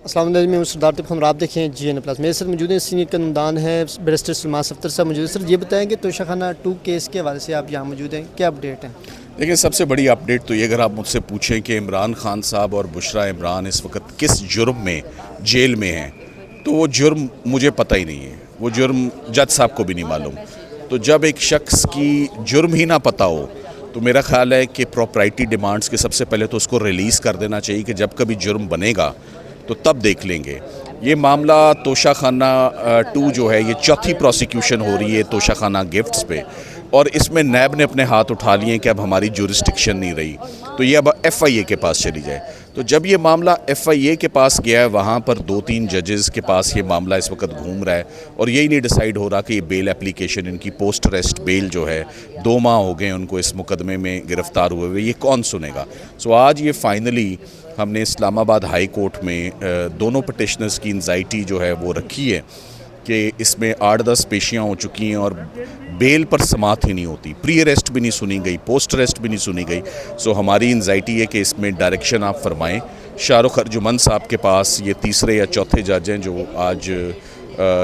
अस्सलाम वालेकुम, मैं सरदार तिब हम आप देखें GN+। मेरे साथ मौजूद हैं सीनियर कानूनदान है बैरिस्टर सलमान सफ्तर साहब मौजूद है। सर ये बताएं कि तोशाखाना 2 केस के हवाले से आप यहाँ मौजूद हैं, क्या अपडेट है? देखिए, सबसे बड़ी अपडेट तो ये, अगर आप मुझसे पूछें कि इमरान खान साहब और बुशरा इमरान इस वक्त किस जुर्म में जेल में हैं, तो वो जुर्म मुझे पता ही नहीं है। वो जुर्म जज साहब को भी नहीं मालूम। तो जब एक शख्स की जुर्म ही ना पता हो तो मेरा ख्याल है कि प्रॉपर्टी डिमांड्स के सबसे पहले तो उसको रिलीज़ कर देना चाहिए कि जब कभी जुर्म बनेगा तो तब देख लेंगे। ये मामला तोशाखाना 2 जो है, ये चौथी प्रोसिक्यूशन हो रही है तोशाखाना गिफ्ट्स पे, और इसमें नैब ने अपने हाथ उठा लिए कि अब हमारी जुरिस्डिक्शन नहीं रही, तो ये अब FIA के पास चली जाए। तो जब ये मामला FIA के पास गया है, वहाँ पर 2-3 जजेस के पास ये मामला इस वक्त घूम रहा है और यही नहीं डिसाइड हो रहा कि ये बेल एप्लीकेशन, इनकी पोस्ट अरेस्ट बेल जो है, 2 माह हो गए उनको इस मुकदमे में गिरफ़्तार हुए हुए, ये कौन सुनेगा। सो आज ये फाइनली हमने इस्लामाबाद हाई कोर्ट में दोनों पटिशनर्स की एंजाइटी जो है वो रखी है कि इसमें 8-10 पेशियाँ हो चुकी हैं और बेल पर समात ही नहीं होती, प्री अरेस्ट भी नहीं सुनी गई, पोस्ट अरेस्ट भी नहीं सुनी गई। सो हमारी एंजाइटी है कि इसमें डायरेक्शन आप फरमाएं। शाहरुख अर्जुमन साहब के पास ये तीसरे या चौथे जज हैं जो आज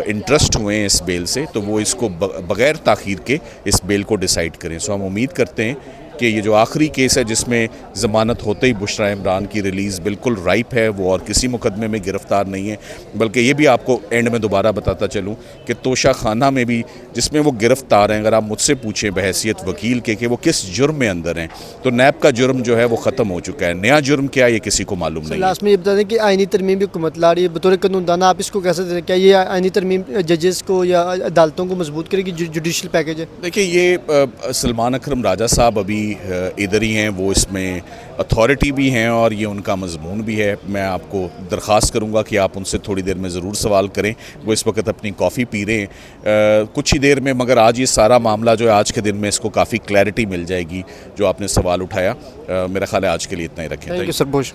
इंटरेस्ट हुए हैं इस बेल से, तो वो इसको बग़ैर ताख़ीर के इस बेल को डिसाइड करें। सो हम उम्मीद करते हैं कि ये जो आखिरी केस है जिसमें ज़मानत होते ही बुशरा इमरान की रिलीज़ बिल्कुल राइप है, वो और किसी मुकदमे में गिरफ़्तार नहीं है। बल्कि ये भी आपको एंड में दोबारा बताता चलूँ कि तोशाखाना में भी जिसमें वो गिरफ़्तार हैं, अगर आप मुझसे पूछें बहैसियत वकील के कि वो किस जुर्म में अंदर हैं, तो नैब का जुर्म जो है वो ख़त्म हो चुका है। नया जुर्म क्या, ये किसी को मालूम नहीं है। लास्ट में ये बता दें कि आइनी तरमीम भी हुकूमत ला रही है, बतौर कानूनदान आप इसको कैसे दें? क्या ये आइनी तरमीम जजेस को या अदालतों को मजबूत करेगी, जुडिशल पैकेज है? देखिए, ये सलमान अकरम राजा साहब अभी इधर ही हैं, वो इसमें अथॉरिटी भी हैं और ये उनका मजमून भी है। मैं आपको दरख्वास्त करूंगा कि आप उनसे थोड़ी देर में ज़रूर सवाल करें। वो इस वक्त अपनी कॉफ़ी पी रहे हैं कुछ ही देर में, मगर आज ये सारा मामला जो है आज के दिन में इसको काफ़ी क्लैरिटी मिल जाएगी जो आपने सवाल उठाया। मेरा ख्याल है आज के लिए इतना ही रखें। थैंक यू सर, बहुत